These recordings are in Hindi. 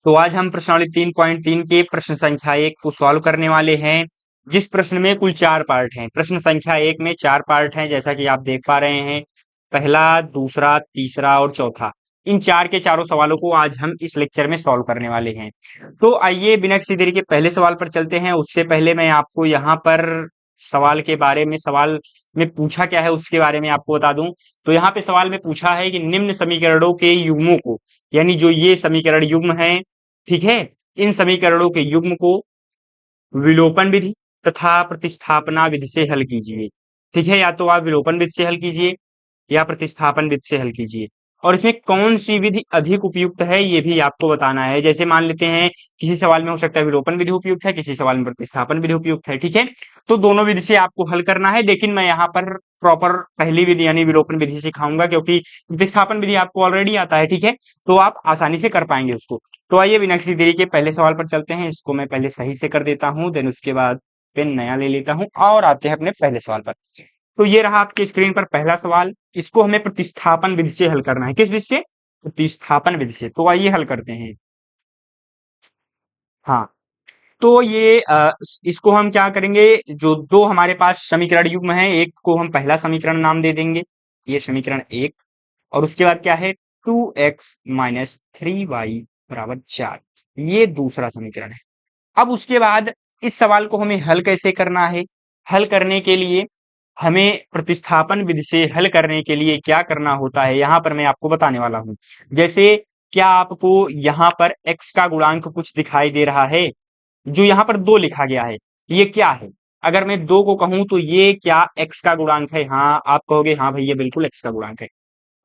तो आज हम प्रश्नावली 3.3 के प्रश्न संख्या 1 को सॉल्व करने वाले हैं, जिस प्रश्न में कुल 4 पार्ट हैं। प्रश्न संख्या 1 में 4 पार्ट हैं, जैसा कि आप देख पा रहे हैं। पहला, दूसरा, तीसरा और चौथा। इन 4 के चारों सवालों को आज हम इस लेक्चर में सॉल्व करने वाले हैं। तो आइए बिना किसी देरी के पहले सवाल पर चलते हैं। उससे पहले मैं आपको यहाँ पर सवाल के बारे में, सवाल में पूछा क्या है उसके बारे में आपको बता दूं। तो यहाँ पे सवाल में पूछा है कि निम्न समीकरणों के युग्मों को, यानी जो ये समीकरण युग्म है, ठीक है, इन समीकरणों के युग्म को विलोपन विधि तथा प्रतिस्थापना विधि से हल कीजिए। ठीक है, या तो आप विलोपन विधि से हल कीजिए या प्रतिस्थापन विधि से हल कीजिए। और इसमें कौन सी विधि अधिक उपयुक्त है ये भी आपको बताना है। जैसे मान लेते हैं किसी सवाल में हो सकता है विलोपन विधि उपयुक्त है, किसी सवाल में प्रतिस्थापन विधि उपयुक्त है। ठीक है, तो दोनों विधि से आपको हल करना है, लेकिन मैं यहाँ पर प्रॉपर पहली विधि यानी विलोपन विधि सिखाऊंगा, क्योंकि प्रतिस्थापन विधि आपको ऑलरेडी आता है। ठीक है, तो आप आसानी से कर पाएंगे उसको। तो आइए बिना किसी देरी के पहले सवाल पर चलते हैं। इसको मैं पहले सही से कर देता हूं, देन उसके बाद पेन नया ले लेता हूं और आते हैं अपने पहले सवाल पर। तो ये रहा आपके स्क्रीन पर पहला सवाल। इसको हमें प्रतिस्थापन विधि से हल करना है। किस विधि से? प्रतिस्थापन विधि से। तो आइए हल करते हैं। हाँ, तो ये इसको हम क्या करेंगे, जो दो हमारे पास समीकरण युग्म है, एक को हम पहला समीकरण नाम दे देंगे, ये समीकरण एक। और उसके बाद क्या है, 2x माइनस 3y बराबर 4, ये दूसरा समीकरण है। अब उसके बाद इस सवाल को हमें हल कैसे करना है। हल करने के लिए हमें प्रतिस्थापन विधि से हल करने के लिए क्या करना होता है, यहां पर मैं आपको बताने वाला हूं। जैसे क्या आपको यहां पर x का गुणांक कुछ दिखाई दे रहा है, जो यहाँ पर 2 लिखा गया है, ये क्या है? अगर मैं 2 को कहूं तो ये क्या x का गुणांक है? हाँ, आप कहोगे हाँ भैया बिल्कुल x का गुणांक है।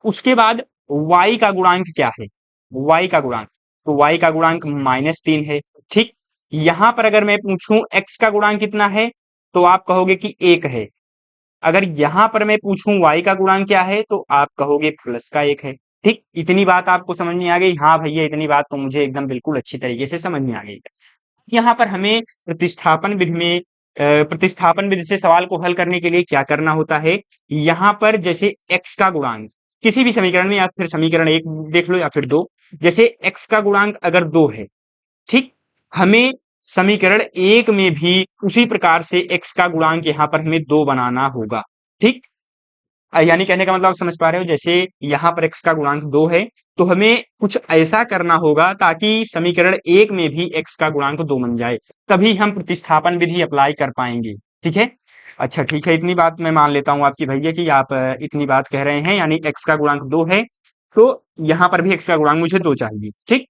उसके बाद y का गुणांक क्या है? y का गुणांक, तो y का गुणांक -3 है। ठीक, यहां पर अगर मैं पूछूं x का गुणांक कितना है, तो आप कहोगे कि 1 है। अगर यहां पर मैं पूछूं y का गुणांक क्या है, तो आप कहोगे +1 है। ठीक, इतनी बात आपको समझ में आ गई? हाँ भैया, इतनी बात तो मुझे एकदम बिल्कुल अच्छी तरीके से समझ में आ गई। यहाँ पर हमें प्रतिस्थापन विधि में प्रतिस्थापन विधि से सवाल को हल करने के लिए क्या करना होता है। यहाँ पर जैसे x का गुणांक किसी भी समीकरण में, या फिर समीकरण एक देख लो या फिर दो, जैसे x का गुणांक अगर 2 है, ठीक, हमें समीकरण एक में भी उसी प्रकार से x का गुणांक यहाँ पर हमें 2 बनाना होगा। ठीक, यानी कहने का मतलब आप समझ पा रहे हो, जैसे यहाँ पर x का गुणांक 2 है, तो हमें कुछ ऐसा करना होगा ताकि समीकरण एक में भी x का गुणांक 2 बन जाए, तभी हम प्रतिस्थापन विधि अप्लाई कर पाएंगे। ठीक है, अच्छा ठीक है, इतनी बात मैं मान लेता हूं आपकी भैया कि आप इतनी बात कह रहे हैं, यानी x का गुणांक 2 है, तो यहाँ पर भी x का गुणांक मुझे 2 चाहिए। ठीक,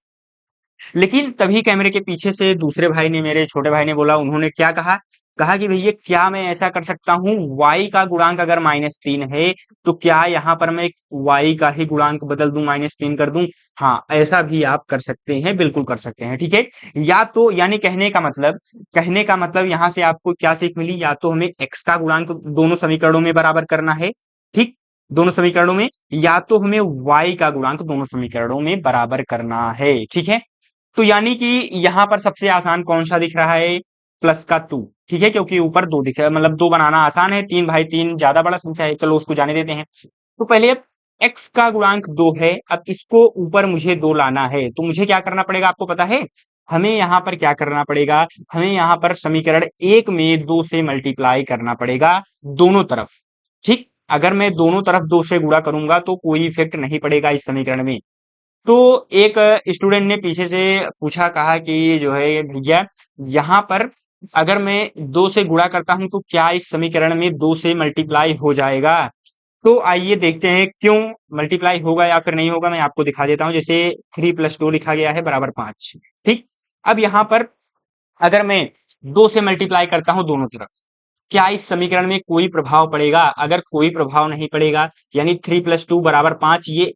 लेकिन तभी कैमरे के पीछे से दूसरे भाई ने, मेरे छोटे भाई ने बोला, उन्होंने क्या कहा, कहा कि भैया क्या मैं ऐसा कर सकता हूं, y का गुणांक अगर -3 है, तो क्या यहाँ पर मैं y का ही गुणांक बदल दूं, -3 कर दूं? हाँ, ऐसा भी आप कर सकते हैं, बिल्कुल कर सकते हैं। ठीक है, या तो यानी कहने का मतलब यहाँ से आपको क्या सीख मिली, या तो हमें x का गुणांक दोनों समीकरणों में बराबर करना है, ठीक, दोनों समीकरणों में, या तो हमें y का गुणांक दोनों समीकरणों में बराबर करना है। ठीक है, तो यानी कि यहाँ पर सबसे आसान कौन सा दिख रहा है, प्लस का 2। ठीक है, क्योंकि ऊपर 2 दिख रहा है, मतलब 2 बनाना आसान है। 3 भाई 3 ज्यादा बड़ा संख्या है, चलो उसको जाने देते हैं। तो पहले अब x का गुणांक 2 है, अब इसको ऊपर मुझे 2 लाना है, तो मुझे क्या करना पड़ेगा आपको पता है? हमें यहाँ पर क्या करना पड़ेगा, हमें यहाँ पर समीकरण एक में 2 से मल्टीप्लाई करना पड़ेगा दोनों तरफ। ठीक, अगर मैं दोनों तरफ 2 से गुणा करूंगा तो कोई इफेक्ट नहीं पड़ेगा इस समीकरण में। तो एक स्टूडेंट ने पीछे से पूछा, कहा कि जो है भैया यहाँ पर अगर मैं 2 से गुणा करता हूं तो क्या इस समीकरण में 2 से मल्टीप्लाई हो जाएगा? तो आइए देखते हैं क्यों मल्टीप्लाई होगा या फिर नहीं होगा, मैं आपको दिखा देता हूं। जैसे 3 + 2 लिखा गया है बराबर 5। ठीक, अब यहाँ पर अगर मैं 2 से मल्टीप्लाई करता हूं दोनों तरफ, क्या इस समीकरण में कोई प्रभाव पड़ेगा? अगर कोई प्रभाव नहीं पड़ेगा, यानी 3 + 2 बराबर 5, ये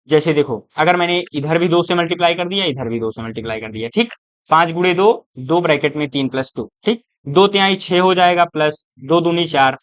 जैसे देखो, अगर मैंने इधर भी 2 से मल्टीप्लाई कर दिया, इधर भी 2 से मल्टीप्लाई कर दिया, ठीक, 5 गुणे 2, 2 ब्रैकेट में 3 + 2, ठीक, 2 तिहाई 6 हो जाएगा, प्लस 2 दूनी 4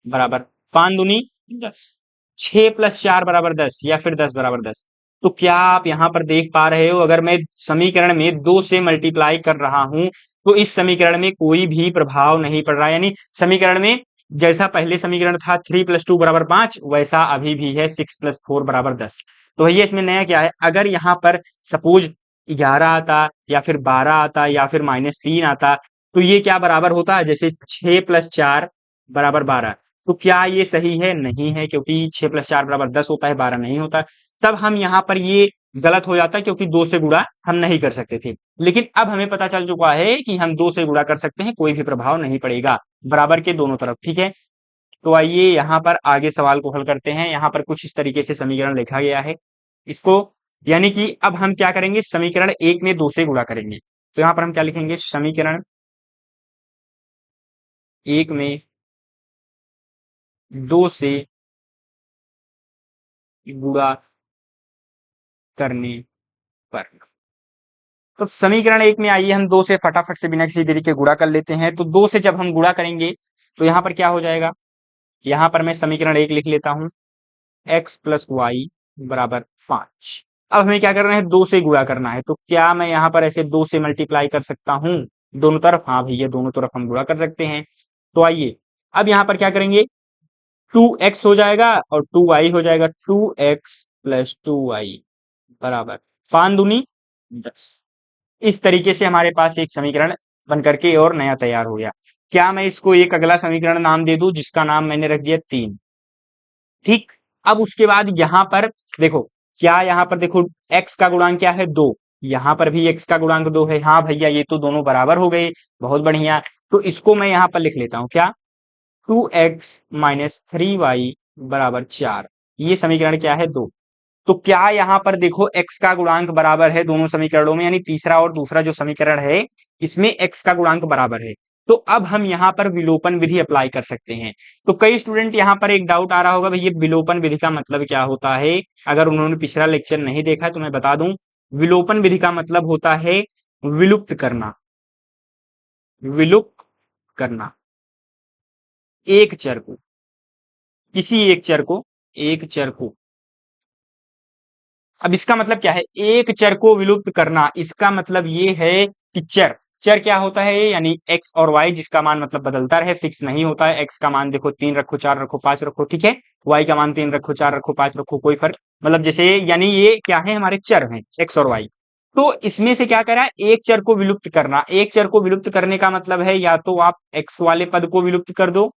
बराबर 5 दूनी 10, 6 + 4 बराबर 10, या फिर 10 बराबर 10। तो क्या आप यहाँ पर देख पा रहे हो, अगर मैं समीकरण में 2 से मल्टीप्लाई कर रहा हूं तो इस समीकरण में कोई भी प्रभाव नहीं पड़ रहा है, यानी समीकरण में जैसा पहले समीकरण था 3 + 2 बराबर 5, वैसा अभी भी है 6 + 4 बराबर 10। तो भैया इसमें नया क्या है, अगर यहाँ पर सपोज 11 आता या फिर 12 आता या फिर -3 आता, तो ये क्या बराबर होता है? जैसे 6 + 4 = 12। तो क्या ये सही है? नहीं है, क्योंकि 6 + 4 = 10 होता है, 12 नहीं होता। तब हम यहाँ पर ये गलत हो जाता है, क्योंकि 2 से गुणा हम नहीं कर सकते थे। लेकिन अब हमें पता चल चुका है कि हम 2 से गुणा कर सकते हैं, कोई भी प्रभाव नहीं पड़ेगा बराबर के दोनों तरफ, ठीक है? तो आइए यहाँ पर आगे सवाल को हल करते हैं। यहाँ पर कुछ इस तरीके से समीकरण लिखा गया है। इसको यानी कि अब हम क्या करेंगे? समीकरण 1 में 2 से गुणा करेंगे। तो यहाँ पर हम क्या लिखेंगे? समीकरण 1 में 2 से गुणा करने पर। तो समीकरण 1 में आइए हम 2 से फटाफट से बिना किसी देरी के गुणा कर लेते हैं। तो 2 से जब हम गुणा करेंगे तो यहाँ पर क्या हो जाएगा? यहाँ पर मैं समीकरण 1 लिख लेता हूँ, x + y = 5। अब हमें क्या करना है? 2 से गुणा करना है। तो क्या मैं यहाँ पर ऐसे 2 से मल्टीप्लाई कर सकता हूँ दोनों तरफ? हाँ भैया, दोनों तरफ हम गुणा कर सकते हैं। तो आइए अब यहाँ पर क्या करेंगे? 2x हो जाएगा और 2y हो जाएगा। 2x + 2y = 5 दूनी 10। इस तरीके से हमारे पास एक समीकरण बन करके और नया तैयार हो गया। क्या मैं इसको एक अगला समीकरण नाम दे दूं, जिसका नाम मैंने रख दिया 3? ठीक। अब उसके बाद यहाँ पर देखो, क्या यहाँ पर देखो x का गुणांक क्या है? 2। यहाँ पर भी x का गुणांक 2 है। हाँ भैया, ये तो दोनों बराबर हो गए, बहुत बढ़िया। तो इसको मैं यहाँ पर लिख लेता हूँ, क्या? 2x - 3y = 4। ये समीकरण क्या है? 2। तो क्या यहाँ पर देखो x का गुणांक बराबर है दोनों समीकरणों में, यानी तीसरा और दूसरा जो समीकरण है इसमें x का गुणांक बराबर है। तो अब हम यहाँ पर विलोपन विधि अप्लाई कर सकते हैं। तो कई स्टूडेंट यहाँ पर एक डाउट आ रहा होगा, भैया विलोपन विधि का मतलब क्या होता है? अगर उन्होंने पिछला लेक्चर नहीं देखा है तो मैं बता दूं, विलोपन विधि का मतलब होता है विलुप्त करना। विलुप्त करना एक चर को, किसी एक चर को। अब इसका मतलब क्या है? एक चर को विलुप्त करना, इसका मतलब ये है कि चर चर क्या होता है? यानी x और y, जिसका मान मतलब बदलता रहे, फिक्स नहीं होता है। x का मान देखो 3 रखो, 4 रखो, 5 रखो, ठीक है? y का मान 3 रखो, 4 रखो, 5 रखो, कोई फर्क मतलब जैसे, यानी ये क्या है? हमारे चर हैं x और y। तो इसमें से क्या करा? एक चर को विलुप्त करना। एक चर को विलुप्त करने का मतलब है या तो आप x वाले पद को विलुप्त कर दो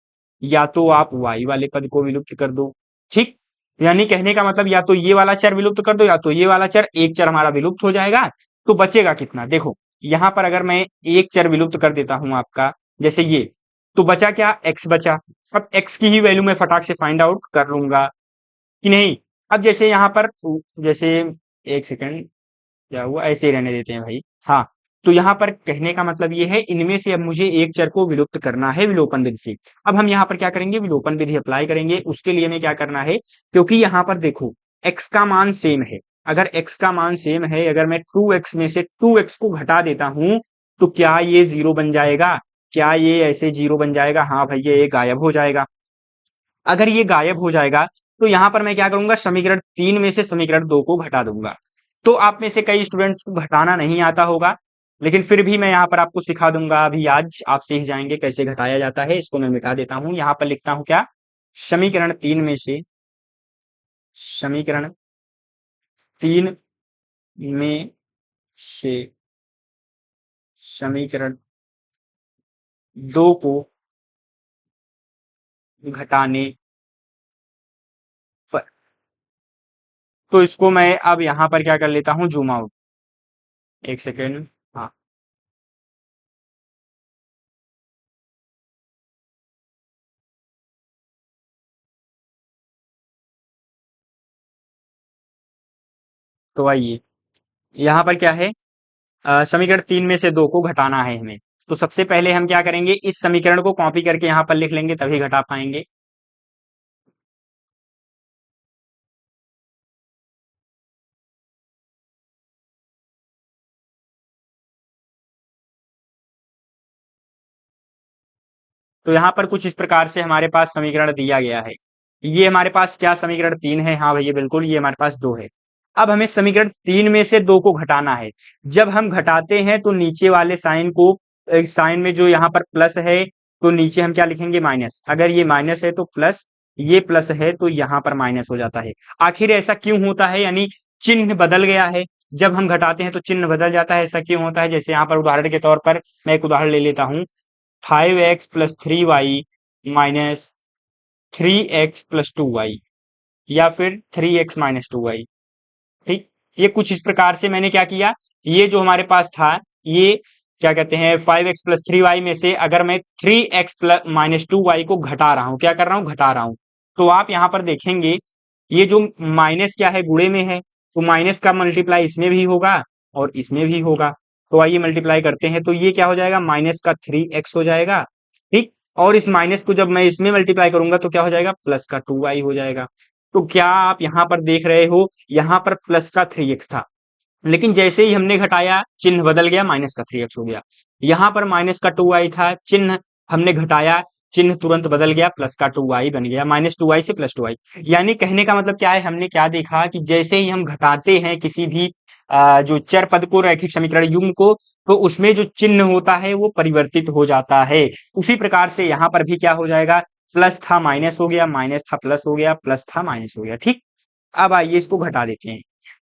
या तो आप y वाले पद को विलुप्त कर दो, ठीक? यानी कहने का मतलब या तो ये वाला चर विलुप्त कर दो या तो ये वाला चर, एक चर हमारा विलुप्त हो जाएगा। तो बचेगा कितना? देखो यहाँ पर अगर मैं एक चर विलुप्त कर देता हूं आपका, जैसे ये, तो बचा क्या? x बचा। अब x की ही वैल्यू मैं फटाक से फाइंड आउट कर लूंगा कि नहीं? अब जैसे यहाँ पर, जैसे, एक सेकंड, क्या हुआ? ऐसे ही रहने देते हैं भाई। हाँ, तो यहाँ पर कहने का मतलब ये है, इनमें से अब मुझे एक चर को विलुप्त करना है विलोपन विधि से। अब हम यहाँ पर क्या करेंगे? विलोपन विधि अप्लाई करेंगे। उसके लिए हमें क्या करना है? क्योंकि यहाँ पर देखो x का मान सेम है, अगर x का मान सेम है, अगर मैं 2x में से 2x को घटा देता हूं तो क्या ये 0 बन जाएगा? क्या ये ऐसे 0 बन जाएगा? हाँ भैया, ये गायब हो जाएगा। अगर ये गायब हो जाएगा तो यहाँ पर मैं क्या करूंगा? समीकरण 3 में से समीकरण 2 को घटा दूंगा। तो आप में से कई स्टूडेंट्स को घटाना नहीं आता होगा, लेकिन फिर भी मैं यहाँ पर आपको सिखा दूंगा। अभी आज आप सीख जाएंगे कैसे घटाया जाता है। इसको मैं मिटा देता हूँ, यहाँ पर लिखता हूँ क्या? समीकरण 3 में से, समीकरण 3 में से समीकरण 2 को घटाने पर। तो इसको मैं अब यहाँ पर क्या कर लेता हूँ? जूम आउट, एक सेकेंड। हाँ, तो आइए यहाँ पर क्या है? समीकरण 3 में से 2 को घटाना है हमें। तो सबसे पहले हम क्या करेंगे? इस समीकरण को कॉपी करके यहाँ पर लिख लेंगे, तभी घटा पाएंगे। तो यहाँ पर कुछ इस प्रकार से हमारे पास समीकरण दिया गया है। ये हमारे पास क्या? समीकरण 3 है। हाँ भैया बिल्कुल, ये हमारे पास 2 है। अब हमें समीकरण 3 में से 2 को घटाना है। जब हम घटाते हैं तो नीचे वाले साइन को, साइन में जो यहाँ पर प्लस है तो नीचे हम क्या लिखेंगे? माइनस। अगर ये माइनस है तो प्लस, ये प्लस है तो यहाँ पर माइनस हो जाता है। आखिर ऐसा क्यों होता है? यानी चिन्ह बदल गया है। जब हम घटाते हैं तो चिन्ह बदल जाता है। ऐसा क्यों होता है? जैसे यहाँ पर उदाहरण के तौर पर मैं एक उदाहरण ले लेता हूँ, 5x plus 3y minus 3x plus 2y, या फिर 3x माइनस 2y। ठीक, ये कुछ इस प्रकार से मैंने क्या किया, ये जो हमारे पास था, ये क्या कहते हैं 5x प्लस 3y में से अगर मैं 3x प्लस माइनस 2y को घटा रहा हूं, क्या कर रहा हूं, घटा रहा हूं, तो आप यहां पर देखेंगे ये जो माइनस क्या है, गुणे में है, तो माइनस का मल्टीप्लाई इसमें भी होगा और इसमें भी होगा। तो आइए मल्टीप्लाई करते हैं, तो ये क्या हो जाएगा, माइनस का 3x हो जाएगा। ठीक, और इस माइनस को जब मैं इसमें मल्टीप्लाई करूंगा तो क्या हो जाएगा, प्लस का 2y हो जाएगा। तो क्या आप यहां पर देख रहे हो, यहां पर प्लस का 3x था, लेकिन जैसे ही हमने घटाया चिन्ह बदल गया, माइनस का 3x हो गया। यहाँ पर माइनस का 2y था, चिन्ह हमने घटाया, चिन्ह तुरंत बदल गया, प्लस का 2y बन गया, माइनस 2y से प्लस 2y। यानी कहने का मतलब क्या है, हमने क्या देखा कि जैसे ही हम घटाते हैं किसी भी जो चर पद को, रैखिक समीकरण युग्म को, तो उसमें जो चिन्ह होता है वो परिवर्तित हो जाता है। उसी प्रकार से यहाँ पर भी क्या हो जाएगा, प्लस था माइनस हो गया, माइनस था प्लस हो गया, प्लस था माइनस हो गया। ठीक, अब आइए इसको घटा देते हैं।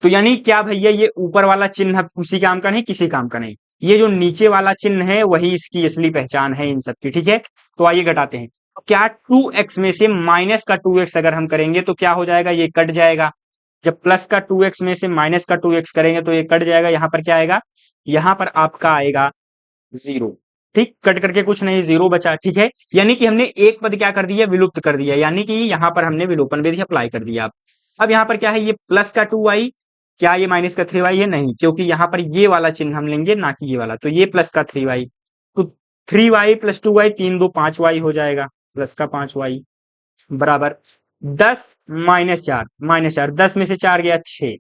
तो यानी क्या भैया, ये ऊपर वाला चिन्ह किसी काम का नहीं, किसी काम का नहीं, ये जो नीचे वाला चिन्ह है वही इसकी असली पहचान है इन सब की। ठीक है, तो आइए घटाते हैं। तो क्या 2x में से माइनस का 2x अगर हम करेंगे तो क्या हो जाएगा, ये कट जाएगा। जब प्लस का 2x में से माइनस का 2x करेंगे तो ये कट जाएगा, यहाँ पर क्या आएगा, यहाँ पर आपका आएगा 0। ठीक, कट करके कुछ नहीं, 0 बचा। ठीक है, यानी कि हमने एक पद क्या कर दिया, विलुप्त कर दिया, यानी कि यहाँ पर हमने विलोपन विधि अप्लाई कर दिया। अब यहाँ पर क्या है, ये प्लस का 2y, क्या ये माइनस का 3y है, नहीं, क्योंकि यहाँ पर ये वाला चिन्ह हम लेंगे ना कि ये वाला, तो ये प्लस का 3y, तो 3y प्लस 2y, 3 2 5y हो जाएगा, प्लस का 5y बराबर 10 माइनस 4, 10 में से 4 गया 6,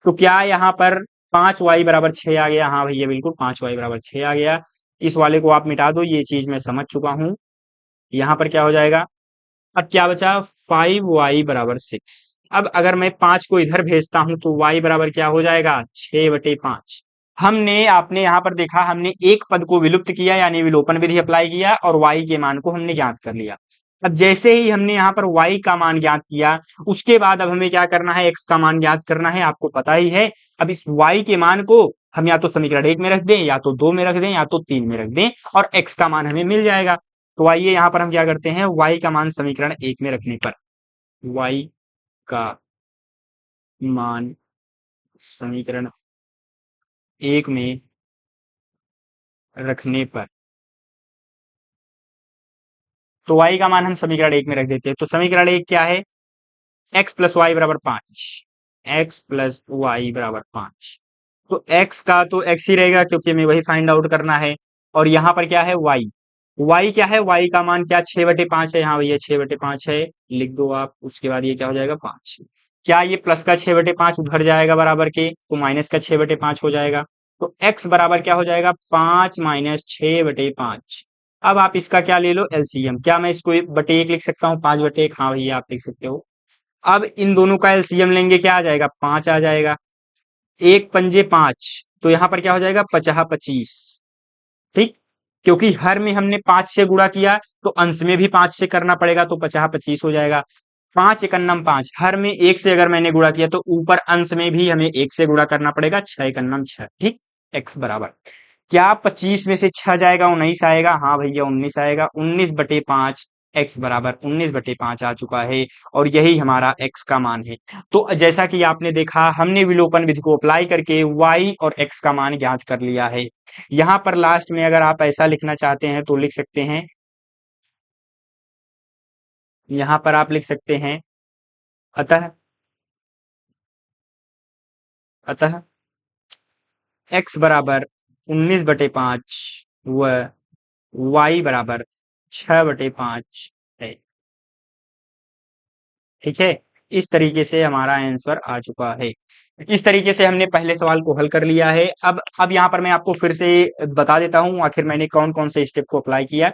तो क्या यहाँ पर 5y बराबर 6 आ गया, हाँ भैया बिल्कुल 5y बराबर 6 आ गया। इस वाले को आप मिटा दो, ये चीज मैं समझ चुका हूं। यहाँ पर क्या हो जाएगा, अब क्या बचा, 5y बराबर 6। अब अगर मैं 5 को इधर भेजता हूं तो y बराबर क्या हो जाएगा, 6/5। हमने, आपने यहाँ पर देखा, हमने एक पद को विलुप्त किया यानी विलोपन विधि अप्लाई किया और y के मान को हमने ज्ञात कर लिया। अब जैसे ही हमने यहाँ पर y का मान ज्ञात किया, उसके बाद अब हमें क्या करना है, x का मान ज्ञात करना है, आपको पता ही है। अब इस y के मान को हम या तो समीकरण 1 में रख दें, या तो 2 में रख दें, या तो 3 में रख दें, और x का मान हमें मिल जाएगा। तो आइए यहाँ पर हम क्या करते हैं, y का मान समीकरण 1 में रखने पर, y का मान समीकरण 1 में रखने पर, तो y का मान हम समीकरण 1 में रख देते हैं। तो समीकरण 1 क्या है, x प्लस वाई बराबर 5, x प्लस वाई बराबर 5। तो x का तो x ही रहेगा क्योंकि हमें वही फाइंड आउट करना है। और यहाँ पर क्या है, y क्या है, y का मान क्या, 6/5 है, हाँ भैया 6/5 है, लिख दो आप। उसके बाद ये क्या हो जाएगा, 5। क्या ये प्लस का 6/5 उधर जाएगा बराबर के, तो माइनस का 6/5 हो जाएगा। तो x बराबर क्या हो जाएगा, 5 माइनस 6/5। अब आप इसका क्या ले लो, एलसीएम। क्या मैं इसको 1/1 लिख सकता हूँ, 5/1, हाँ भैया आप लिख सकते हो। अब इन दोनों का एलसीएम लेंगे, क्या आ जाएगा, 5 आ जाएगा। 1 पंजे 5, तो यहाँ पर क्या हो जाएगा, 50/25। ठीक, क्योंकि हर में हमने 5 से गुणा किया तो अंश में भी 5 से करना पड़ेगा, तो 50/25 हो जाएगा। 5 एकन्नम 5, हर में 1 से अगर मैंने गुणा किया तो ऊपर अंश में भी हमें 1 से गुणा करना पड़ेगा, 6 एकन्नम 6। ठीक, x बराबर क्या, 25 में से 6 जाएगा, 19 आएगा, हाँ भैया 19 आएगा, 19/5, x बराबर 19/5 आ चुका है, और यही हमारा x का मान है। तो जैसा कि आपने देखा, हमने विलोपन विधि को अप्लाई करके y और x का मान ज्ञात कर लिया है। यहाँ पर लास्ट में अगर आप ऐसा लिखना चाहते हैं तो लिख सकते हैं, यहाँ पर आप लिख सकते हैं, अतः अतः x बराबर 19/5 व y बराबर 6/5 है। ठीक है, इस तरीके से हमारा आंसर आ चुका है। इस तरीके से हमने पहले सवाल को हल कर लिया है। अब यहाँ पर मैं आपको फिर से बता देता हूँ आखिर मैंने कौन कौन से स्टेप को अप्लाई किया।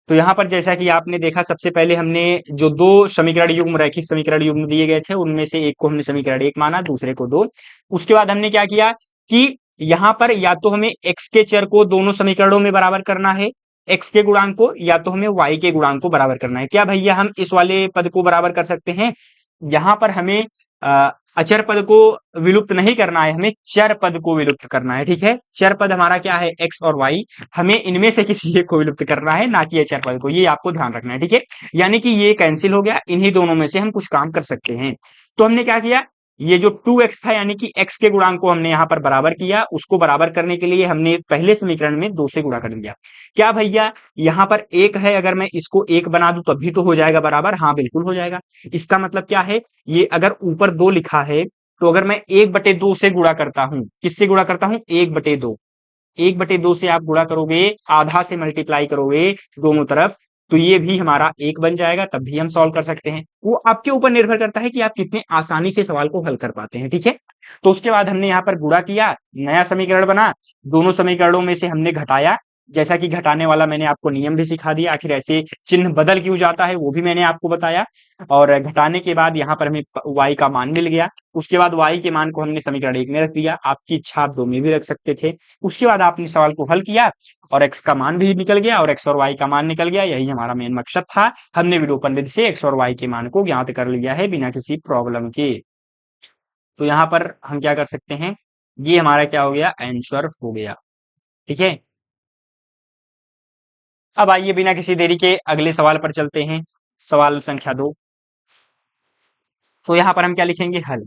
तो यहाँ पर जैसा कि आपने देखा, सबसे पहले हमने जो दो समीकरण युग्म, रैखिक समीकरण युग्म दिए गए थे, उनमें से एक को हमने समीकरण 1 माना, दूसरे को 2। उसके बाद हमने क्या किया कि यहाँ पर या तो हमें x के चर को दोनों समीकरणों में बराबर करना है, x के गुणांक को, या तो हमें y के गुणांक को बराबर करना है। क्या भैया हम इस वाले पद को बराबर कर सकते हैं? यहाँ पर हमें अचर पद को विलुप्त नहीं करना है, हमें चर पद को विलुप्त करना है। ठीक है, चर पद हमारा क्या है, एक्स और वाई, हमें इनमें से किसी एक को विलुप्त करना है, ना कि अचर पद को, ये आपको ध्यान रखना है। ठीक है, यानी कि ये कैंसिल हो गया, इन्हीं दोनों में से हम कुछ काम कर सकते हैं। तो हमने क्या किया, ये जो 2x था यानी कि x के गुणांक को हमने यहाँ पर बराबर किया, उसको बराबर करने के लिए हमने पहले समीकरण में 2 से गुणा कर दिया। क्या भैया यहाँ पर एक है, अगर मैं इसको एक बना दूं तब भी तो हो जाएगा बराबर, हाँ बिल्कुल हो जाएगा। इसका मतलब क्या है, ये अगर ऊपर 2 लिखा है तो अगर मैं 1/2 से गुणा करता हूं, किससे गुणा करता हूं, 1/2, 1/2 से आप गुणा करोगे, आधा से मल्टीप्लाई करोगे दोनों तरफ, तो ये भी हमारा एक बन जाएगा, तब भी हम सॉल्व कर सकते हैं। वो आपके ऊपर निर्भर करता है कि आप कितने आसानी से सवाल को हल कर पाते हैं। ठीक है, तो उसके बाद हमने यहाँ पर गुणा किया, नया समीकरण बना, दोनों समीकरणों में से हमने घटाया, जैसा कि घटाने वाला मैंने आपको नियम भी सिखा दिया, आखिर ऐसे चिन्ह बदल क्यों जाता है वो भी मैंने आपको बताया। और घटाने के बाद यहाँ पर हमें y का मान मिल गया, उसके बाद y के मान को हमने समीकरण 1 में रख दिया, आपकी इच्छा आप 2 में भी रख सकते थे। उसके बाद आपने सवाल को हल किया और x का मान भी निकल गया और x और y का मान निकल गया, यही हमारा मेन मकसद था। हमने विलोपन विधि से x और y के मान को ज्ञात कर लिया है बिना किसी प्रॉब्लम के। तो यहाँ पर हम क्या कर सकते हैं, ये हमारा क्या हो गया, आंसर हो गया। ठीक है, अब आइए बिना किसी देरी के अगले सवाल पर चलते हैं, सवाल संख्या 2। तो यहाँ पर हम क्या लिखेंगे, हल।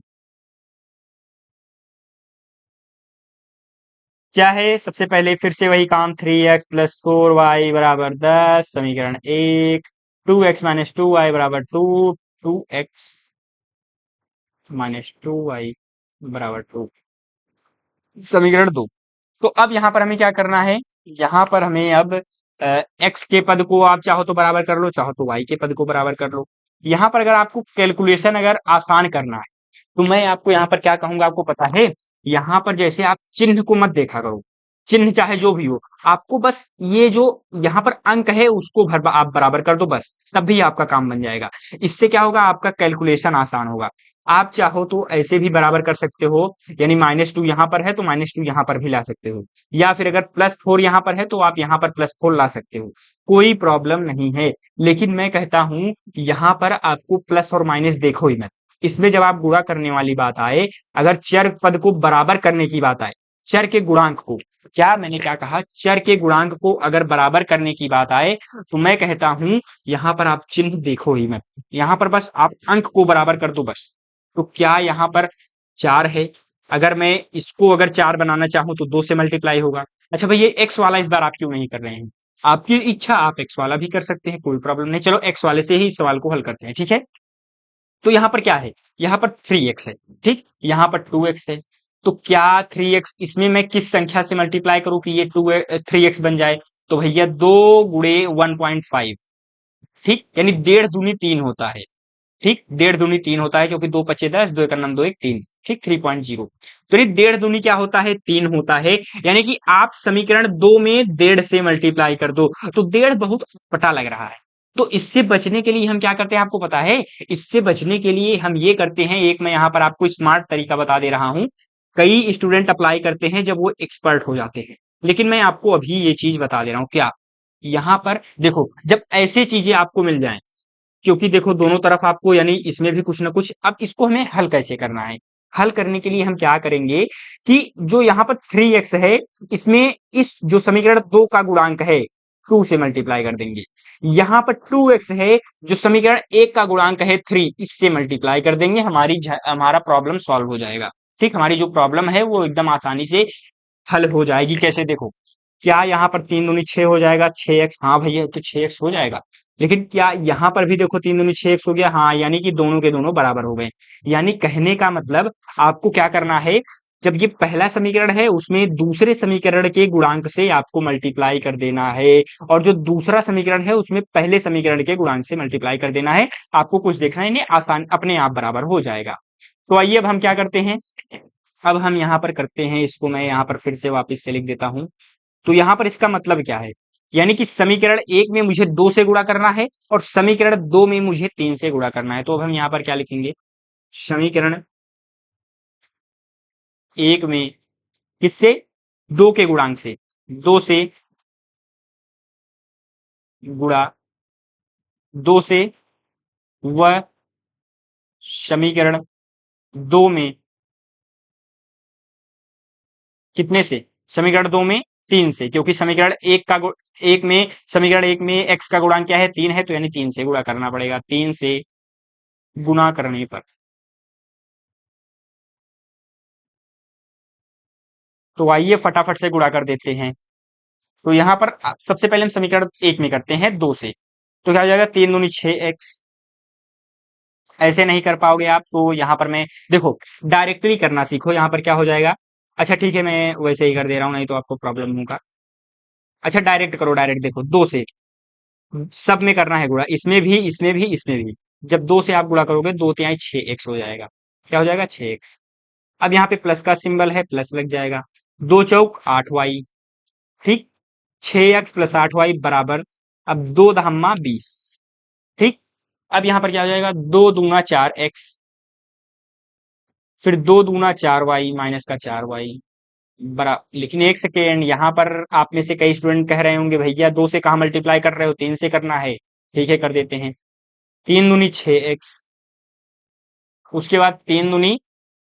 क्या है, सबसे पहले फिर से वही काम, 3x + 4y बराबर 10, समीकरण 1, 2x - 2y बराबर 2, 2x - 2y बराबर 2, समीकरण 2। तो अब यहाँ पर हमें क्या करना है, यहाँ पर हमें अब x के पद को आप चाहो तो बराबर कर लो, चाहो तो y के पद को बराबर कर लो। यहाँ पर अगर आपको कैलकुलेशन अगर आसान करना है तो मैं आपको यहाँ पर क्या कहूंगा, आपको पता है, यहाँ पर जैसे आप चिन्ह को मत देखा करो, चिन्ह चाहे जो भी हो, आपको बस ये जो यहाँ पर अंक है उसको भर आप बराबर कर दो, बस तब भी आपका काम बन जाएगा। इससे क्या होगा, आपका कैलकुलेशन आसान होगा। आप चाहो तो ऐसे भी बराबर कर सकते हो, यानी -2 यहाँ पर है तो -2 यहाँ पर भी ला सकते हो, या फिर अगर +4 यहाँ पर है तो आप यहाँ पर +4 ला सकते हो, कोई प्रॉब्लम नहीं है। लेकिन मैं कहता हूं यहाँ पर आपको प्लस और माइनस देखो ही मत। इसमें जब आप गुणा करने वाली बात आए, अगर चर पद को बराबर करने की बात आए, चर के गुणांक को, क्या मैंने क्या कहा, चर के गुणांक को अगर बराबर करने की बात आए तो मैं कहता हूं यहाँ पर आप चिन्ह देखो ही मत, यहाँ पर बस आप अंक को बराबर कर दो बस। तो क्या यहाँ पर 4 है, अगर मैं इसको अगर 4 बनाना चाहूं तो 2 से मल्टीप्लाई होगा। अच्छा भाई, ये एक्स वाला इस बार आप क्यों नहीं कर रहे हैं, आपकी इच्छा, आप एक्स वाला भी कर सकते हैं, कोई प्रॉब्लम नहीं। चलो एक्स वाले से ही इस सवाल को हल करते हैं। ठीक है, तो यहाँ पर क्या है, यहाँ पर 3x है, ठीक, यहाँ पर 2x है। तो क्या 3x, इसमें मैं किस संख्या से मल्टीप्लाई करूं कि ये 3x बन जाए, तो भैया 2 × 1.5, ठीक, यानी 1.5 दूनी 3 होता है, ठीक, 1.5 दूनी 3 होता है, क्योंकि 2 पचे 10, 2 × 2 1 3, ठीक, 3.0। तो ये 1.5 दूनी क्या होता है, 3 होता है, यानी कि आप समीकरण 2 में 1.5 से मल्टीप्लाई कर दो, तो 1.5 बहुत पता लग रहा है। तो इससे बचने के लिए हम क्या करते हैं, आपको पता है, इससे बचने के लिए हम ये करते हैं, एक मैं यहाँ पर आपको स्मार्ट तरीका बता दे रहा हूं, कई स्टूडेंट अप्लाई करते हैं जब वो एक्सपर्ट हो जाते हैं, लेकिन मैं आपको अभी ये चीज बता दे रहा हूँ, क्या, यहाँ पर देखो, जब ऐसे चीजें आपको मिल जाएं, क्योंकि देखो दोनों तरफ आपको, यानी इसमें भी कुछ ना कुछ, अब इसको हमें हल कैसे करना है, हल करने के लिए हम क्या करेंगे कि जो यहाँ पर 3x है, इसमें इस जो समीकरण 2 का गुणांक है 2 से मल्टीप्लाई कर देंगे, यहाँ पर 2x है जो समीकरण 1 का गुणांक है 3, इससे मल्टीप्लाई कर देंगे, हमारा प्रॉब्लम सॉल्व हो जाएगा। ठीक, हमारी जो प्रॉब्लम है वो एकदम आसानी से हल हो जाएगी। कैसे, देखो, क्या यहाँ पर 3 दूनी 6 हो जाएगा, 6x, हाँ भैया तो 6x हो जाएगा। लेकिन क्या यहाँ पर भी देखो 3 दूनी 6x हो गया, हाँ, यानी कि दोनों के दोनों बराबर हो गए। यानी कहने का मतलब आपको क्या करना है, जब ये पहला समीकरण है उसमें दूसरे समीकरण के गुणांक से आपको मल्टीप्लाई कर देना है, और जो दूसरा समीकरण है उसमें पहले समीकरण के गुणांक से मल्टीप्लाई कर देना है। आपको कुछ देखना है नहीं, आसान, अपने आप बराबर हो जाएगा। तो आइए अब हम क्या करते हैं, अब हम यहाँ पर करते हैं, इसको मैं यहाँ पर फिर से वापस से लिख देता हूं। तो यहाँ पर इसका मतलब क्या है, यानी कि समीकरण 1 में मुझे 2 से गुणा करना है और समीकरण 2 में मुझे 3 से गुणा करना है। तो अब हम यहाँ पर क्या लिखेंगे, समीकरण 1 में किससे, 2 के गुणांक से, 2 से गुणा, 2 से, व समीकरण दो में कितने से? समीकरण दो में तीन से, क्योंकि समीकरण एक में, समीकरण एक में एक्स का गुणांक क्या है? तीन है, तो यानी तीन से गुणा करना पड़ेगा। तीन से गुणा करने पर, तो आइए फटाफट से गुणा कर देते हैं। तो यहाँ पर सबसे पहले हम समीकरण एक में करते हैं दो से, तो क्या हो जाएगा? तीन दूनी छह एक्स। ऐसे नहीं कर पाओगे आप, तो यहाँ पर मैं देखो डायरेक्टली करना सीखो। यहाँ पर क्या हो जाएगा? अच्छा ठीक है, मैं वैसे ही कर दे रहा हूँ, नहीं तो आपको प्रॉब्लम होगा। अच्छा डायरेक्ट करो, डायरेक्ट देखो, दो से सब में करना है गुणा, इसमें भी, इसमें भी, इसमें भी। जब दो से आप गुणा करोगे, दो तिहाई छह एक्स हो जाएगा। क्या हो जाएगा? छह एक्स। अब यहाँ पे प्लस का सिंबल है, प्लस लग जाएगा। दो चौक आठ वाई। ठीक। छह एक्स प्लस आठ वाई बराबर, अब दो दहम्मा बीस। ठीक। अब यहाँ पर क्या हो जाएगा? दो दूना चार एक्स, फिर दो दूना चार वाई माइनस का चार वाई बरा, लेकिन एक सेकेंड, यहाँ पर आप में से कई स्टूडेंट कह रहे होंगे भैया दो से कहाँ मल्टीप्लाई कर रहे हो, तीन से करना है। ठीक है, कर देते हैं। तीन दूनी छह एक्स, उसके बाद तीन दूनी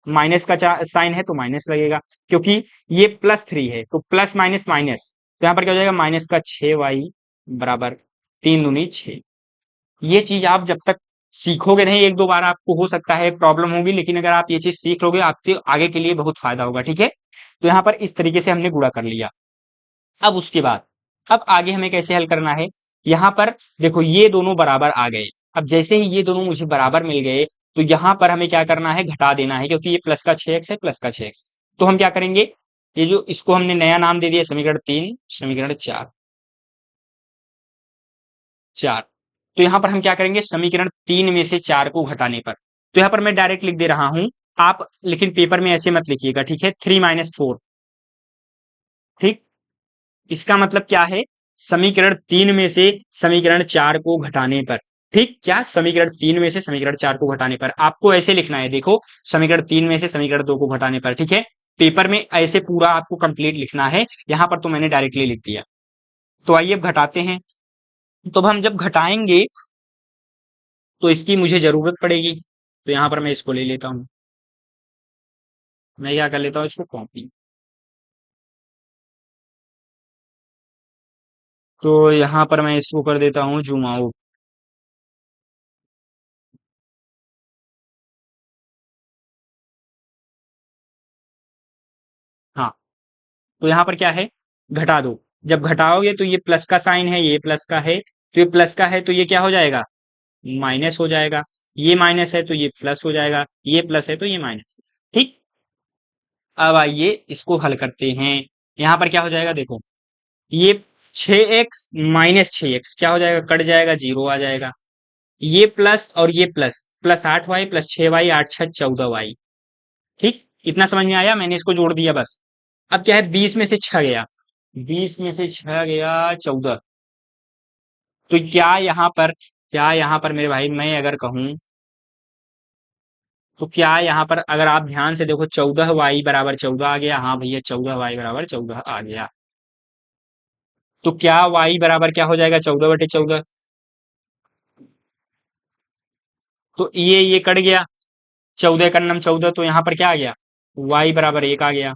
माइनस का साइन है तो माइनस लगेगा, क्योंकि ये प्लस थ्री है, तो प्लस माइनस माइनस, तो यहाँ पर क्या हो जाएगा? माइनस का छह वाई बराबर तीन दूनी छह। ये चीज आप जब तक सीखोगे नहीं, एक दो बार आपको हो सकता है प्रॉब्लम होगी, लेकिन अगर आप ये चीज सीख लोगे, आपके आगे के लिए बहुत फायदा होगा। ठीक है, तो यहाँ पर इस तरीके से हमने गुणा कर लिया। अब उसके बाद, अब आगे हमें कैसे हल करना है? यहाँ पर देखो, ये दोनों बराबर आ गए। अब जैसे ही ये दोनों मुझे बराबर मिल गए, तो यहाँ पर हमें क्या करना है? घटा देना है, क्योंकि ये प्लस का छह एक्स है, प्लस का छह एक्स। तो हम क्या करेंगे? ये जो इसको हमने नया नाम दे दिया समीकरण तीन, समीकरण चार, चार। तो यहाँ पर हम क्या करेंगे? समीकरण तीन में से चार को घटाने पर, तो यहाँ पर मैं डायरेक्ट लिख दे रहा हूं, आप लेकिन पेपर में ऐसे मत लिखिएगा। ठीक है, थ्री माइनस फोर। ठीक। इसका मतलब क्या है? समीकरण तीन में से समीकरण चार को घटाने पर। ठीक, क्या? समीकरण तीन में से समीकरण चार को घटाने पर आपको ऐसे लिखना है, देखो, समीकरण तीन में से समीकरण दो को घटाने पर। ठीक है, पेपर में ऐसे पूरा आपको कंप्लीट लिखना है, यहां पर तो मैंने डायरेक्टली लिख दिया। तो आइए अब घटाते हैं। तो अब हम जब घटाएंगे, तो इसकी मुझे जरूरत पड़ेगी, तो यहां पर मैं इसको ले लेता हूं। मैं क्या कर लेता हूं, इसको कॉपी। तो यहां पर मैं इसको कर देता हूं जूम आउट। हाँ, तो यहाँ पर क्या है? घटा दो। जब घटाओगे तो ये प्लस का साइन है, ये प्लस का है, तो ये प्लस का है तो ये क्या हो जाएगा? माइनस हो जाएगा। ये माइनस है तो ये प्लस हो जाएगा, ये प्लस है तो ये माइनस। ठीक। अब आइए इसको हल करते हैं। यहाँ पर क्या हो जाएगा? देखो, ये छह एक्स माइनस छह एक्स क्या हो जाएगा? कट जाएगा, जीरो आ जाएगा। ये प्लस और ये प्लस, प्लस आठ वाई प्लस छह वाई, आठ छह चौदह वाई। ठीक, इतना समझ में आया? मैंने इसको जोड़ दिया बस। अब क्या है? बीस में से छह गया, बीस में से छह गया चौदह। तो क्या यहाँ पर मेरे भाई मैं अगर कहूं, तो क्या यहाँ पर अगर आप ध्यान से देखो, चौदह वाई बराबर चौदह आ गया। हाँ भैया, चौदह वाई बराबर चौदह आ गया। तो क्या वाई बराबर क्या हो जाएगा? चौदह बटे चौदह। तो ये कट गया, चौदह का नम चौदह, तो यहाँ पर क्या आ गया? वाई बराबर एक आ गया।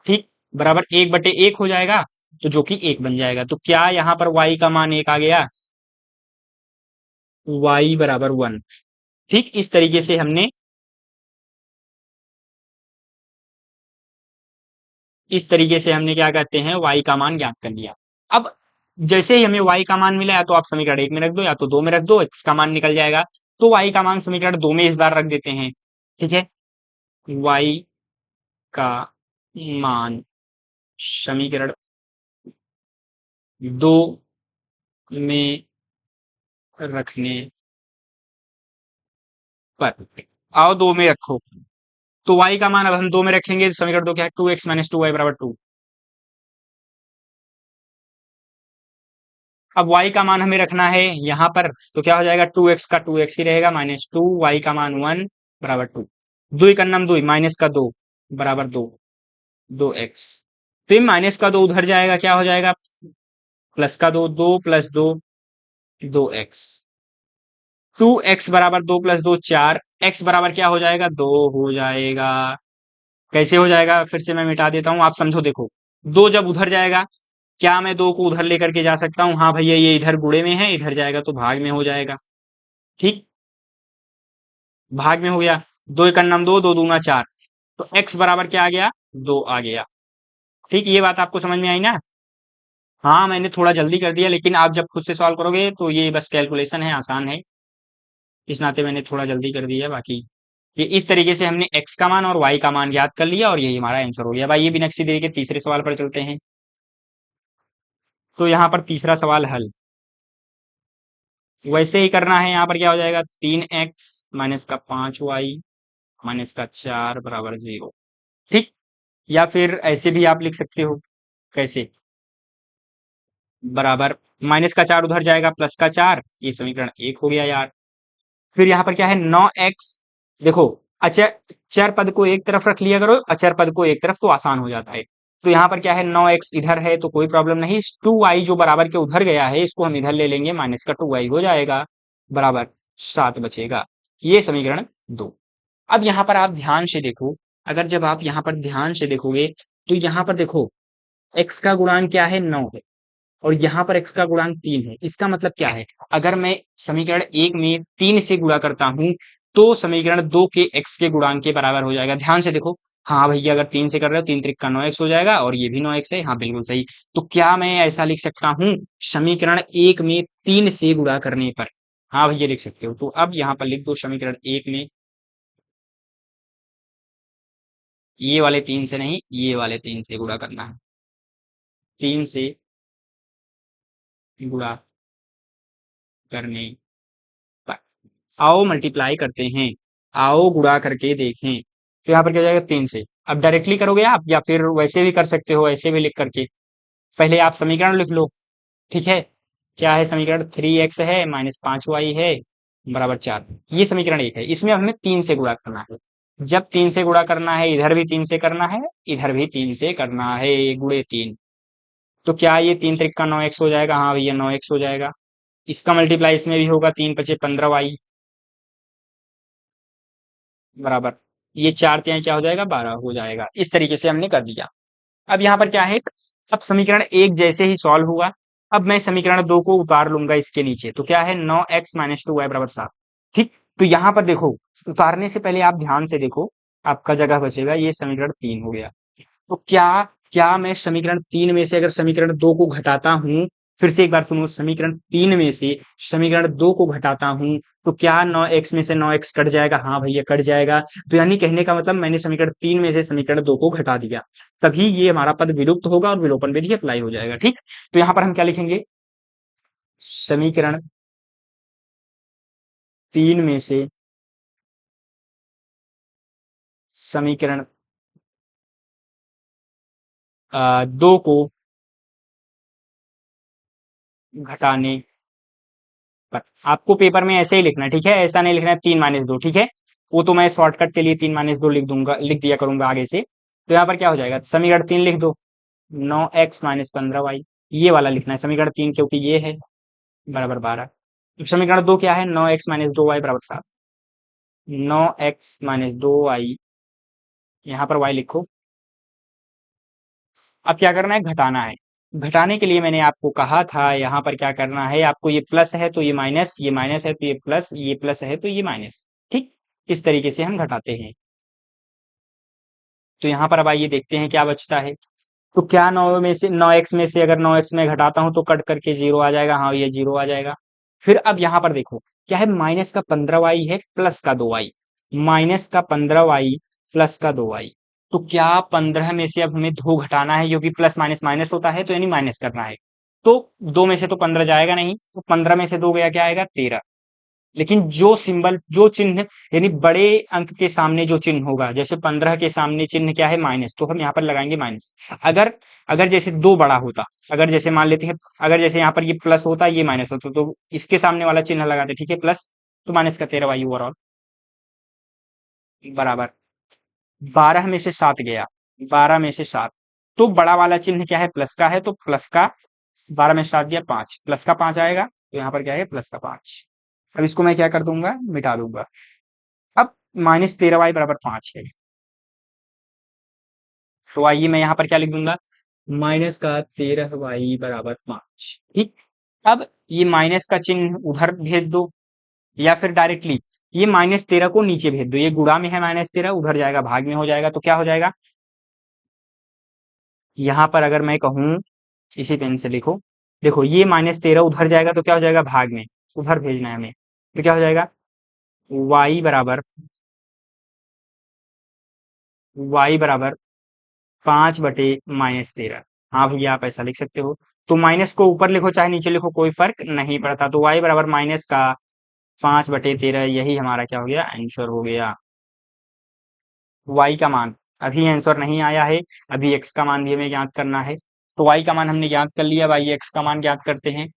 ठीक, बराबर एक बटे एक हो जाएगा, तो जो कि एक बन जाएगा। तो क्या यहाँ पर वाई का मान एक आ गया? वाई बराबर वन। ठीक, इस तरीके से हमने, इस तरीके से हमने क्या कहते हैं, y का मान ज्ञात कर लिया। अब जैसे ही हमें y का मान मिला, या तो आप समीकरण एक में रख दो या तो दो में रख दो, x का मान निकल जाएगा। तो y का मान समीकरण दो में इस बार रख देते हैं। ठीक है, y का मान समीकरण दो में रखने पर, आओ दो में रखो। तो y का मान अब हम दो में रखेंगे, तो समीकरण दो क्या है? Two x minus two y बराबर टू। अब y का मान हमें रखना है यहाँ पर, तो क्या हो जाएगा? टू एक्स का टू एक्स ही रहेगा, माइनस टू, वाई का मान वन बराबर टू। दुई का नाम दुई, माइनस का दो बराबर दो, दो एक्स। फिर माइनस का दो उधर जाएगा, क्या हो जाएगा? प्लस का दो, दो प्लस दो, दो एक्स। 2x बराबर 2 + 2 4, x बराबर क्या हो जाएगा 2 हो जाएगा। कैसे हो जाएगा फिर से मैं मिटा देता हूँ, आप समझो। देखो 2 जब उधर जाएगा, क्या मैं 2 को उधर लेकर के जा सकता हूँ? हाँ भैया, ये इधर गुणे में है, इधर जाएगा तो भाग में हो जाएगा। ठीक, भाग में हो गया। 2 × 2 = 2, 2 × 2 = 4। तो x बराबर क्या आ गया 2 आ गया। ठीक, ये बात आपको समझ में आई ना? हाँ, मैंने थोड़ा जल्दी कर दिया, लेकिन आप जब खुद से सॉल्व करोगे तो ये बस कैलकुलेशन है, आसान है। इस नाते मैंने थोड़ा जल्दी कर दिया। बाकी ये इस तरीके से हमने x का मान और y का मान ज्ञात कर लिया और यही हमारा आंसर हो गया। भाई ये बिना किसी देरी के तीसरे सवाल पर चलते हैं। तो यहाँ पर तीसरा सवाल हल वैसे ही करना है। यहाँ पर क्या हो जाएगा 3x माइनस का 5y माइनस का 4 बराबर 0। ठीक, या फिर ऐसे भी आप लिख सकते हो। कैसे? बराबर -का 4 उधर जाएगा, +का 4, ये समीकरण 1 हो गया यार। फिर यहाँ पर क्या है 9x। देखो, अचर चर पद को एक तरफ रख लिया करो, अचर पद को एक तरफ, तो आसान हो जाता है। तो यहाँ पर क्या है 9x इधर है तो कोई प्रॉब्लम नहीं। 2y जो बराबर के उधर गया है इसको हम इधर ले लेंगे, -का 2y हो जाएगा, बराबर 7 बचेगा। ये समीकरण 2। अब यहाँ पर आप ध्यान से देखो, अगर जब आप यहाँ पर ध्यान से देखोगे तो यहाँ पर देखो x का गुणांक क्या है 9 है और यहाँ पर x का गुणांक 3 है। इसका मतलब क्या है? अगर मैं समीकरण 1 में 3 से गुणा करता हूँ तो समीकरण 2 के x के गुणांक के बराबर हो जाएगा। ध्यान से देखो। हाँ भैया, अगर 3 से कर रहे हो 3 त्रिक का 9x हो जाएगा और ये भी 9x है। हाँ बिल्कुल सही। तो क्या मैं ऐसा लिख सकता हूँ समीकरण 1 में 3 से गुणा करने पर? हाँ भैया लिख सकते हो। तो अब यहाँ पर लिख दो समीकरण 1 में, ये वाले 3 से नहीं, ये वाले 3 से गुणा करना है। 3 से गुणा करने पर आओ मल्टीप्लाई करते हैं, आओ गुणा करके देखें। तो यहाँ पर क्या हो जाएगा 3 से। अब डायरेक्टली करोगे आप या फिर वैसे भी कर सकते हो, ऐसे भी लिख करके। पहले आप समीकरण लिख लो। ठीक है, क्या है समीकरण 3x है -5y है बराबर 4। ये समीकरण 1 है, इसमें हमें 3 से गुणा करना है। जब 3 से गुणा करना है, इधर भी 3 से करना है, इधर भी 3 से करना है, गुणे 3। तो क्या ये 3 त्रिक का 9x हो जाएगा? हाँ भैया 9x हो जाएगा। इसका मल्टीप्लाई इसमें भी होगा, 3 × 5 = 15y बराबर, ये 4 × 3 क्या हो जाएगा 12 हो जाएगा। इस तरीके से हमने कर दिया। अब यहाँ पर क्या है, अब समीकरण 1 जैसे ही सॉल्व हुआ, अब मैं समीकरण 2 को उतार लूंगा इसके नीचे। तो क्या है 9x - 2y बराबर 7। ठीक, तो यहाँ पर देखो, उतारने से पहले आप ध्यान से देखो, आपका जगह बचेगा। ये समीकरण 3 हो गया। तो क्या क्या मैं समीकरण 3 में से अगर समीकरण 2 को घटाता हूँ, फिर से एक बार सुनो, समीकरण 3 में से समीकरण 2 को घटाता हूँ तो क्या 9x में से 9x कट जाएगा? हाँ भैया कट जाएगा। तो यानी कहने का मतलब मैंने समीकरण 3 में से समीकरण 2 को घटा दिया, तभी ये हमारा पद विलुप्त होगा और विलोपन विधि अप्लाई हो जाएगा। ठीक, तो यहाँ पर हम क्या लिखेंगे, समीकरण 3 में से समीकरण 2 को घटाने पर। आपको पेपर में ऐसे ही लिखना है, ठीक है, ऐसा नहीं लिखना है 3 - 2। ठीक है, वो तो मैं शॉर्टकट के लिए 3 - 2 लिख दूंगा, लिख दिया करूंगा आगे से। तो यहाँ पर क्या हो जाएगा, समीकरण 3 लिख दो, 9x - 15y, ये वाला लिखना है समीकरण 3, क्योंकि ये है बराबर 12। तो समीकरण 2 क्या है 9x - 2y बराबर 7। 9x - 2y, यहाँ पर y लिखो। अब क्या करना है, घटाना है। घटाने के लिए मैंने आपको कहा था यहाँ पर क्या करना है, आपको ये प्लस है तो ये माइनस, ये माइनस है तो ये प्लस, ये प्लस है तो ये माइनस। ठीक, इस तरीके से हम घटाते हैं। तो यहाँ पर अब आइए देखते हैं क्या बचता है। तो क्या 9x में से अगर 9x में घटाता हूं तो कट करके 0 आ जाएगा। हाँ ये 0 आ जाएगा। फिर अब यहाँ पर देखो क्या है, -का 15y है +का 2y, -का 15y +का 2y। तो क्या 15 में से अब हमें 2 घटाना है, क्योंकि प्लस माइनस माइनस होता है तो यानी माइनस करना है। तो 2 में से तो 15 जाएगा नहीं, तो 15 में से 2 गया, क्या आएगा 13। लेकिन जो सिंबल, जो चिन्ह, यानी बड़े अंक के सामने जो चिन्ह होगा, जैसे 15 के सामने चिन्ह क्या है माइनस, तो हम यहाँ पर लगाएंगे माइनस। अगर अगर जैसे 2 बड़ा होता, अगर जैसे मान लेते हैं, अगर जैसे यहाँ पर ये प्लस होता ये माइनस होता, तो इसके सामने वाला चिन्ह लगाते, ठीक है प्लस, तो -का 13y ओवरऑल बराबर 12 में से 7 गया, 12 में से 7। तो बड़ा वाला चिन्ह क्या है, प्लस का है, तो प्लस का 12 में से 7 गया 5, प्लस का 5 आएगा, तो यहाँ पर क्या है प्लस का 5। अब इसको मैं क्या कर दूंगा, मिटा दूंगा। अब -13y बराबर 5 है, तो आइए मैं यहाँ पर क्या लिख दूंगा, -13y बराबर 5। ठीक। अब ये माइनस का चिन्ह उधर भेज दो, या फिर डायरेक्टली ये -13 को नीचे भेज दो, ये गुणा में है -13, उधर जाएगा भाग में हो जाएगा, तो क्या हो जाएगा, यहाँ पर अगर मैं कहूँ, इसी पेन से लिखो, देखो ये -13 उधर जाएगा तो क्या हो जाएगा, भाग में, उधर भेजना है हमें, तो क्या हो जाएगा, y बराबर, y बराबर 5/-13। हाँ भैया आप ऐसा लिख सकते हो, तो माइनस को ऊपर लिखो चाहे नीचे लिखो कोई फर्क नहीं पड़ता, तो y बराबर माइनस का 5/13, यही हमारा क्या हो गया, आंसर हो गया। y का मान अभी आंसर नहीं आया है, अभी x का मान भी हमें ज्ञात करना है, तो y का मान हमने ज्ञात कर लिया, अब x का मान ज्ञात करते हैं।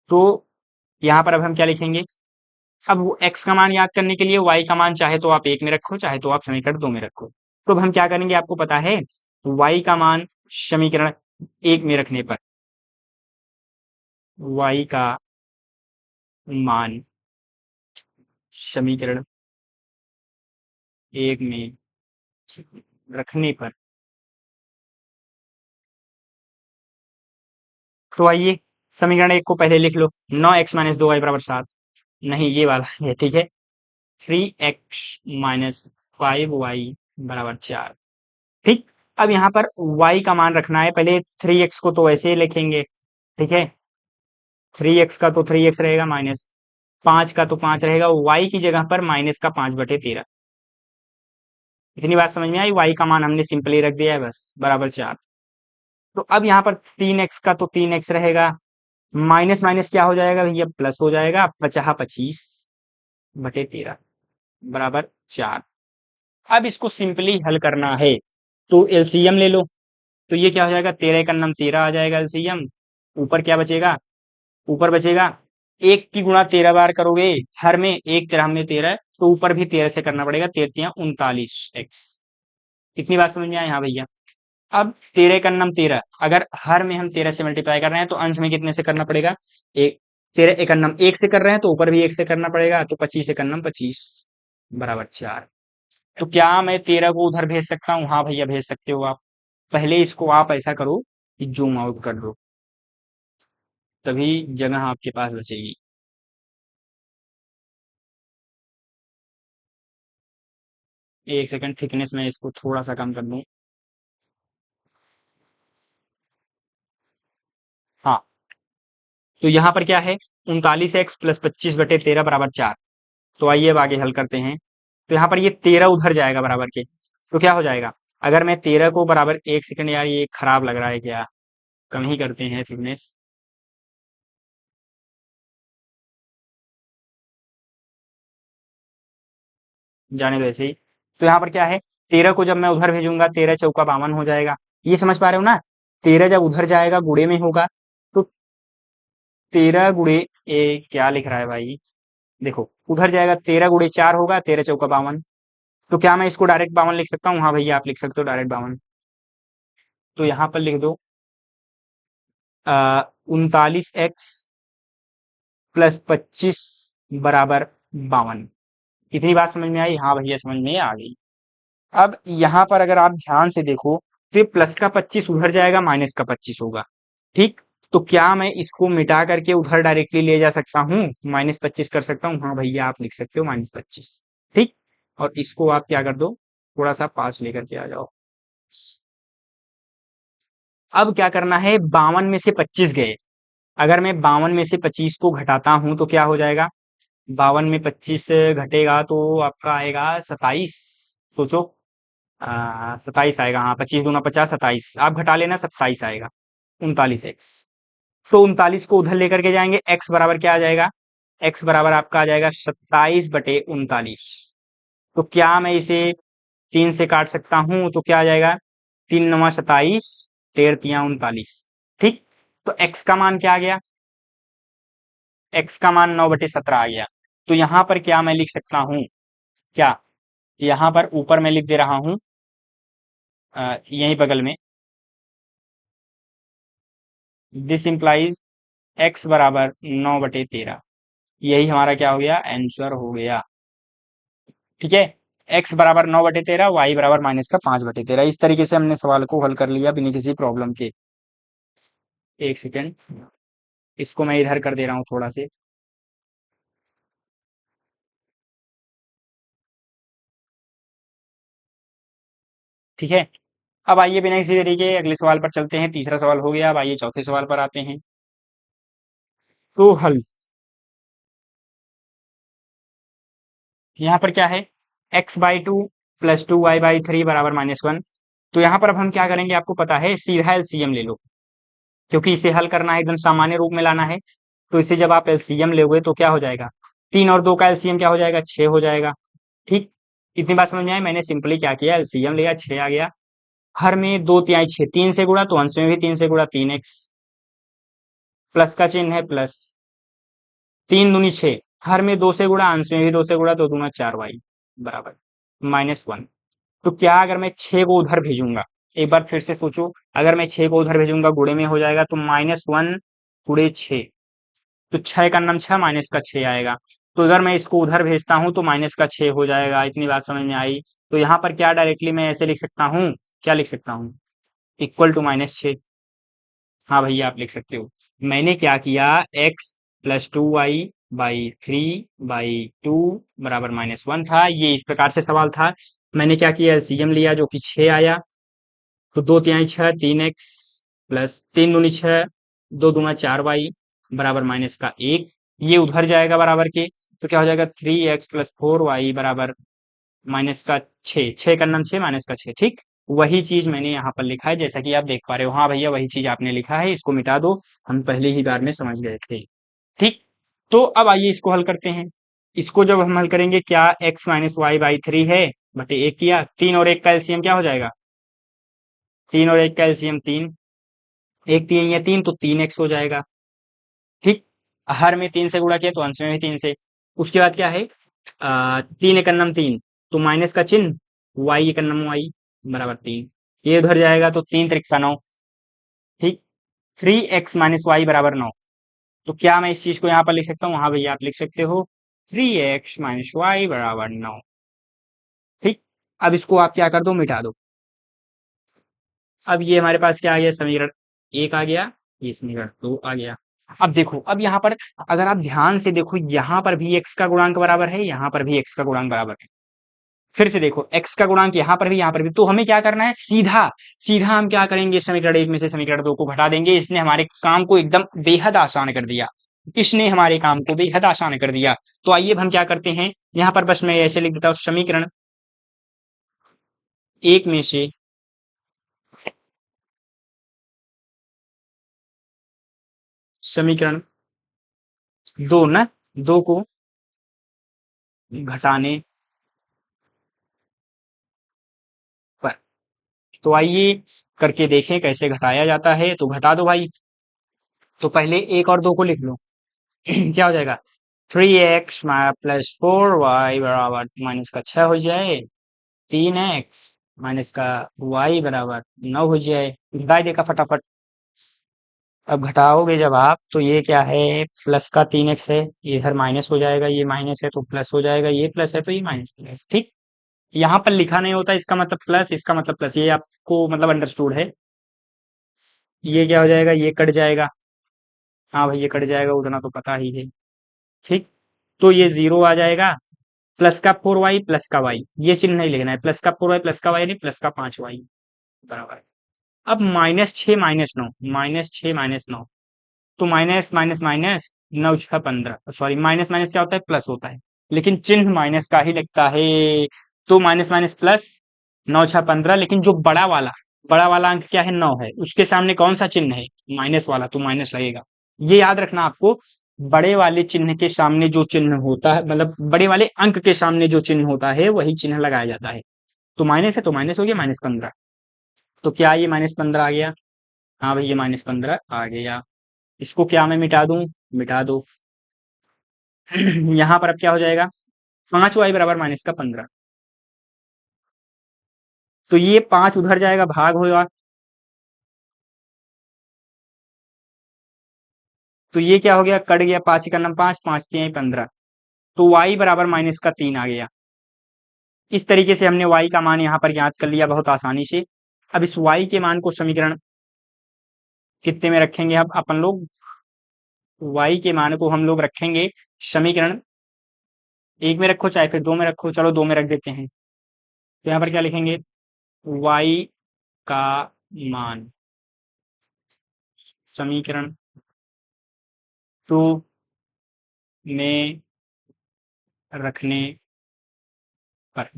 तो यहाँ पर अब हम क्या लिखेंगे, अब वो x का मान याद करने के लिए y का मान चाहे तो आप 1 में रखो, चाहे तो आप समीकरण 2 में रखो, तो अब हम क्या करेंगे आपको पता है, y का मान समीकरण 1 में रखने पर, y का मान समीकरण 1 में रखने पर, तो आइए समीकरण 1 को पहले लिख लो, 9x-2y बराबर 7, नहीं ये वाला है, ठीक है, 3x-5y बराबर 4। ठीक। अब यहाँ पर y का मान रखना है, पहले 3x को तो ऐसे ही लिखेंगे, ठीक है, 3x का तो 3x रहेगा, माइनस 5 का तो 5 रहेगा, y की जगह पर माइनस का 5/13। इतनी बात समझ में आई, y का मान हमने सिंपली रख दिया है बस, बराबर 4। तो अब यहाँ पर 3x का तो 3x रहेगा, माइनस माइनस क्या हो जाएगा भैया, प्लस हो जाएगा, 50/25 बराबर 4। अब इसको सिंपली हल करना है, तो एलसीएम ले लो, तो ये क्या हो जाएगा, 13 का नम 13 आ जाएगा एलसीएम, ऊपर क्या बचेगा, ऊपर बचेगा, 1 की गुणा 13 बार करोगे, हर में 1 13 में 13, तो ऊपर भी 13 से करना पड़ेगा, 13 39x। इतनी बात समझ में आई, हाँ भैया। अब 13 का नम 13, अगर हर में हम 13 से मल्टीप्लाई कर रहे हैं तो अंश में कितने से करना पड़ेगा, एक, 13 एकन्नम 1 से कर रहे हैं तो ऊपर भी 1 से करना पड़ेगा, तो 25 एकन्नम 25 बराबर 4। तो क्या मैं 13 को उधर भेज सकता हूँ, हाँ भैया भेज सकते हो आप। पहले इसको आप ऐसा करो कि जूम आउट कर दो, तभी जगह आपके पास बचेगी। एक सेकंड, थिकनेस में इसको थोड़ा सा कम कर दूं। हाँ, तो यहाँ पर क्या है, 39x+25/13 बराबर 4। तो आइए अब आगे हल करते हैं, तो यहाँ पर ये 13 उधर जाएगा बराबर के, तो क्या हो जाएगा, अगर मैं 13 को बराबर, एक सेकंड यार ये खराब लग रहा है क्या, कम ही करते हैं थिकनेस, जाने दो ऐसे ही। तो यहाँ पर क्या है, 13 को जब मैं उधर भेजूंगा, 13 चौका 52 हो जाएगा, ये समझ पा रहे हो ना, 13 जब उधर जाएगा गुणे में होगा, तो 13 गुणे, ए क्या लिख रहा है भाई, देखो उधर जाएगा, 13 गुणे 4 होगा, 13 चौका 52, तो क्या मैं इसको डायरेक्ट 52 लिख सकता हूँ, हाँ भैया आप लिख सकते हो डायरेक्ट 52। तो यहाँ पर लिख दो 39x+25 बराबर 52। इतनी बात समझ में आई, हाँ भैया समझ में आ गई। अब यहाँ पर अगर आप ध्यान से देखो, तो ये प्लस का 25 उधर जाएगा, माइनस का 25 होगा, ठीक, तो क्या मैं इसको मिटा करके उधर डायरेक्टली ले जा सकता हूँ, -25 कर सकता हूँ, हाँ भैया आप लिख सकते हो -25। ठीक। और इसको आप क्या कर दो, थोड़ा सा पास लेकर के आ जाओ। अब क्या करना है, 52 में से 25 गए, अगर मैं 52 में से 25 को घटाता हूं तो क्या हो जाएगा, 52 में 25 घटेगा तो आपका आएगा 27। सोचो, 27 आएगा, हाँ 25 दूना 50, 27 आप घटा लेना, 27 आएगा, 39x। तो 39 को उधर लेकर के जाएंगे, x बराबर क्या आ जाएगा, x बराबर आपका आ जाएगा 27/39। तो क्या मैं इसे 3 से काट सकता हूं, तो क्या आ जाएगा, 3×9 = 27, 13×3 = 39। ठीक। तो x का मान क्या आ गया, x का मान 9/17 आ गया। तो यहाँ पर क्या मैं लिख सकता हूँ, क्या, यहाँ पर ऊपर मैं लिख दे रहा हूँ, यहीं बगल में, दिस इम्प्लाइज x बराबर 9/13। यही हमारा क्या हो गया, आंसर हो गया। ठीक है, x बराबर 9/13, y बराबर -5/13। इस तरीके से हमने सवाल को हल कर लिया बिना किसी प्रॉब्लम के। एक सेकेंड, इसको मैं इधर कर दे रहा हूँ थोड़ा से। ठीक है, अब आइए बिना किसी तरीके अगले सवाल पर चलते हैं। तीसरा सवाल हो गया, अब आइए चौथे सवाल पर आते हैं। तो हल, यहाँ पर क्या है, x/2 + 2y/3 बराबर -1। तो यहाँ पर अब हम क्या करेंगे, आपको पता है, सीधा एलसीएम ले लो, क्योंकि इसे हल करना है, एकदम सामान्य रूप में लाना है। तो इसे जब आप एलसीएम लोगे तो क्या हो जाएगा, 3 और 2 का एलसीएम क्या हो जाएगा, 6 हो जाएगा। ठीक, इतनी बात समझ में आई। मैंने सिंपली क्या किया, एलसीएम लिया, 6 आ गया। हर में 2 तिहाई 6, 3 से गुणा तो अंश में भी 3 से गुणा, 3x, प्लस का चिन्ह है प्लस, 3 दूनी 6, हर में 2 से गुणा, अंश में भी 2 से गुणा, 2 दूना 4y बराबर -1। तो क्या अगर मैं 6 को उधर भेजूंगा, एक बार फिर से सोचो, अगर मैं 6 को उधर भेजूंगा गुणे में हो जाएगा, तो -1 × 6, तो 6 का नाम 6, माइनस का 6 आएगा। तो अगर मैं इसको उधर भेजता हूं तो -6 हो जाएगा। इतनी बात समझ में आई। तो यहाँ पर क्या डायरेक्टली मैं ऐसे लिख सकता हूँ, क्या लिख सकता हूँ, इक्वल टू -6। हाँ भैया आप लिख सकते हो। मैंने क्या किया, x + 2y/3/2 बराबर -1 था, ये इस प्रकार से सवाल था। मैंने क्या किया, एलसीएम लिया जो कि 6 आया। तो 2 तिहाई 6, 3x प्लस 3 दूनी 6, 2 दूना 4y बराबर -1। ये उधर जाएगा बराबर के, तो क्या हो जाएगा, 3x + 4y बराबर -6। 6 का नाम 6, -6। ठीक, वही चीज मैंने यहाँ पर लिखा है, जैसा कि आप देख पा रहे हो। हाँ भैया वही चीज आपने लिखा है, इसको मिटा दो, हम पहले ही बार में समझ गए थे। ठीक, तो अब आइए इसको हल करते हैं। इसको जब हम हल करेंगे, क्या x - y/3 है बटे 1 किया, 3 और 1 का एलसीएम क्या हो जाएगा, 3 और 1 का एलसीएम 3, 1 3 या 3, तो 3x हो जाएगा। ठीक, हर में 3 से गुणा किया तो अंश में भी 3 से। उसके बाद क्या है, 3 × 3, तो माइनस का चिन्ह, y × बराबर 3, ये उधर जाएगा तो 3 × 9। ठीक, 3x - y बराबर 9। तो क्या मैं इस चीज को यहाँ पर लिख सकता हूँ, हाँ भैया आप लिख सकते हो, 3x - y बराबर 9। ठीक, अब इसको आप क्या कर दो, मिटा दो। अब ये हमारे पास क्या आ गया, समीकरण 1 आ गया, ये समीकरण 2 आ गया। अब देखो, अब यहाँ पर अगर आप ध्यान से देखो, यहाँ पर भी x का गुणांक बराबर है, यहाँ पर भी x का गुणांक बराबर है। फिर से देखो, x का गुणांक यहाँ पर भी, यहाँ पर भी। तो हमें क्या करना है, सीधा सीधा हम क्या करेंगे, समीकरण 1 में से समीकरण 2 को घटा देंगे। इसने हमारे काम को एकदम बेहद आसान कर दिया, इसने हमारे काम को बेहद आसान कर दिया। तो आइए अब हम क्या करते हैं, यहाँ पर बस मैं ऐसे लिख देता हूँ, समीकरण 1 में से समीकरण 2 ना, 2 को घटाने पर। तो आइए करके देखें कैसे घटाया जाता है। तो घटा दो भाई, तो पहले 1 और 2 को लिख लो। क्या हो जाएगा, 3x + 4y बराबर -6 हो जाए, 3x -y बराबर 9 हो जाए। घटा देगा फटाफट। अब घटाओगे जब आप, तो ये क्या है, प्लस का 3x है, ये इधर माइनस हो जाएगा, ये माइनस है तो प्लस हो जाएगा, ये प्लस है तो ये माइनस हो जाएगा। ठीक, यहाँ पर लिखा नहीं होता, इसका मतलब प्लस, इसका मतलब प्लस, ये आपको मतलब अंडरस्टूड है। ये क्या हो जाएगा, ये कट जाएगा। हाँ भाई ये कट जाएगा, उतना तो पता ही है। ठीक, तो ये 0 आ जाएगा। प्लस का 4y प्लस का y, ये चिन्ह नहीं लिखना है, प्लस का 4y प्लस का y नहीं, प्लस का 5y बराबर है। अब -6 -9, -6 - 9, तो minus minus minus, 9 6 15, sorry minus minus क्या होता है, प्लस होता है, लेकिन चिन्ह माइनस का ही लगता है। तो माइनस माइनस प्लस, 9 6 15, लेकिन जो बड़ा वाला अंक क्या है, 9 है, उसके सामने कौन सा चिन्ह है, माइनस वाला, तो माइनस लगेगा। ये याद रखना आपको, बड़े वाले चिन्ह के सामने जो चिन्ह होता है, मतलब बड़े वाले अंक के सामने जो चिन्ह होता है वही चिन्ह लगाया जाता है। तो माइनस है तो माइनस हो गया, -15। तो क्या ये -15 आ गया, हाँ भाई ये -15 आ गया। इसको क्या मैं मिटा दूं, मिटा दो। यहाँ पर अब क्या हो जाएगा, 5y बराबर -15। तो ये 5 उधर जाएगा, भाग होगा, तो ये क्या हो गया, कट गया, 5 का नम 5, 5 3 15, तो y बराबर -3 आ गया। इस तरीके से हमने y का मान यहाँ पर ज्ञात कर लिया बहुत आसानी से। अब इस y के मान को समीकरण कितने में रखेंगे, अब अपन लोग y के मान को हम लोग रखेंगे समीकरण 1 में रखो चाहे फिर 2 में रखो, चलो 2 में रख देते हैं। तो यहाँ पर क्या लिखेंगे, y का मान समीकरण 2 में रखने पर,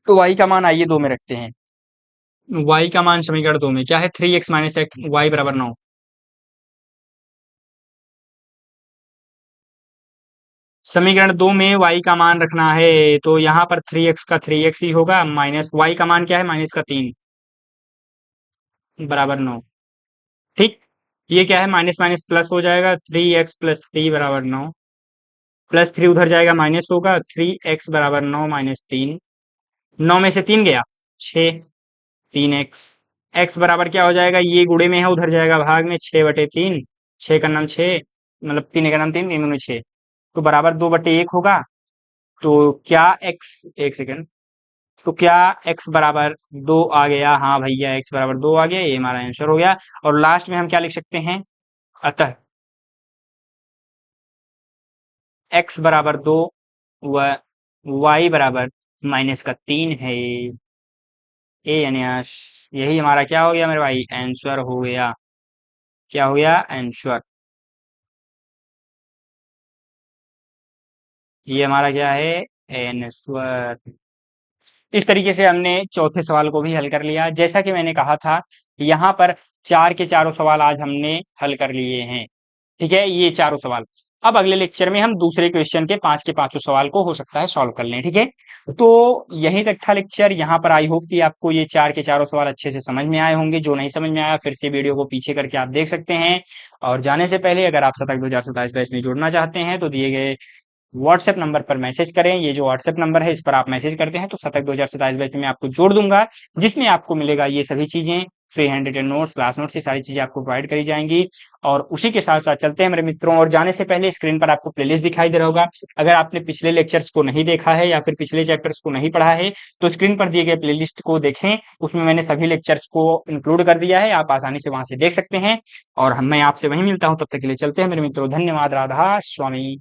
तो y का मान आइए 2 में रखते हैं। y का मान समीकरण 2 में क्या है, 3x माइनस एक्स वाई बराबर 9। समीकरण 2 में y का मान रखना है, तो यहाँ पर 3x का 3x ही होगा, माइनस y का मान क्या है, -3 बराबर 9। ठीक, ये क्या है, माइनस माइनस प्लस हो जाएगा, 3x प्लस 3 बराबर 9, प्लस 3 उधर जाएगा माइनस होगा, 3x बराबर 9 -3, 9 में से 3 गया 6, 3x, x बराबर क्या हो जाएगा, ये गुणे में है उधर जाएगा भाग में, 6/3, 6 का नाम 6, मतलब 3 का नाम 3, 3 दूनी 6, तो बराबर 2/1 होगा। तो क्या x, एक सेकंड, तो क्या x बराबर 2 आ गया, हाँ भैया x बराबर 2 आ गया, ये हमारा आंसर हो गया। और लास्ट में हम क्या लिख सकते हैं, अतः x बराबर 2 व y बराबर -3 है। ए यानी यही हमारा क्या हो गया मेरे भाई, आंसर हो गया। क्या हो गया, आंसर। ये हमारा क्या है, आंसर। इस तरीके से हमने चौथे सवाल को भी हल कर लिया। जैसा कि मैंने कहा था, यहाँ पर 4 के चारों सवाल आज हमने हल कर लिए हैं। ठीक है, ये चारों सवाल। अब अगले लेक्चर में हम दूसरे क्वेश्चन के 5 के पांचों सवाल को हो सकता है सॉल्व कर लें। ठीक है, तो यही तक था लेक्चर। यहाँ पर आई होप कि आपको ये 4 के चारों सवाल अच्छे से समझ में आए होंगे। जो नहीं समझ में आया फिर से वीडियो को पीछे करके आप देख सकते हैं। और जाने से पहले अगर आप शतक 2027 बैच में जुड़ना चाहते हैं तो दिए गए व्हाट्सएप नंबर पर मैसेज करें। ये जो व्हाट्सएप नंबर है इस पर आप मैसेज करते हैं तो शतक 2027 बैच में मैं आपको जोड़ दूंगा, जिसमें आपको मिलेगा ये सभी चीजें, free hand written notes, class notes, ये सारी चीजें आपको प्रोवाइड करी जाएंगी। और उसी के साथ साथ चलते हैं मेरे मित्रों, और जाने से पहले स्क्रीन पर आपको प्लेलिस्ट दिखाई दे रहा होगा। अगर आपने पिछले लेक्चर्स को नहीं देखा है या फिर पिछले चैप्टर्स को नहीं पढ़ा है तो स्क्रीन पर दिए गए प्लेलिस्ट को देखें, उसमें मैंने सभी लेक्चर्स को इंक्लूड कर दिया है, आप आसानी से वहां से देख सकते हैं। और मैं आपसे वहीं मिलता हूं, तब तक के लिए चलते हैं मेरे मित्रों, धन्यवाद, राधा स्वामी।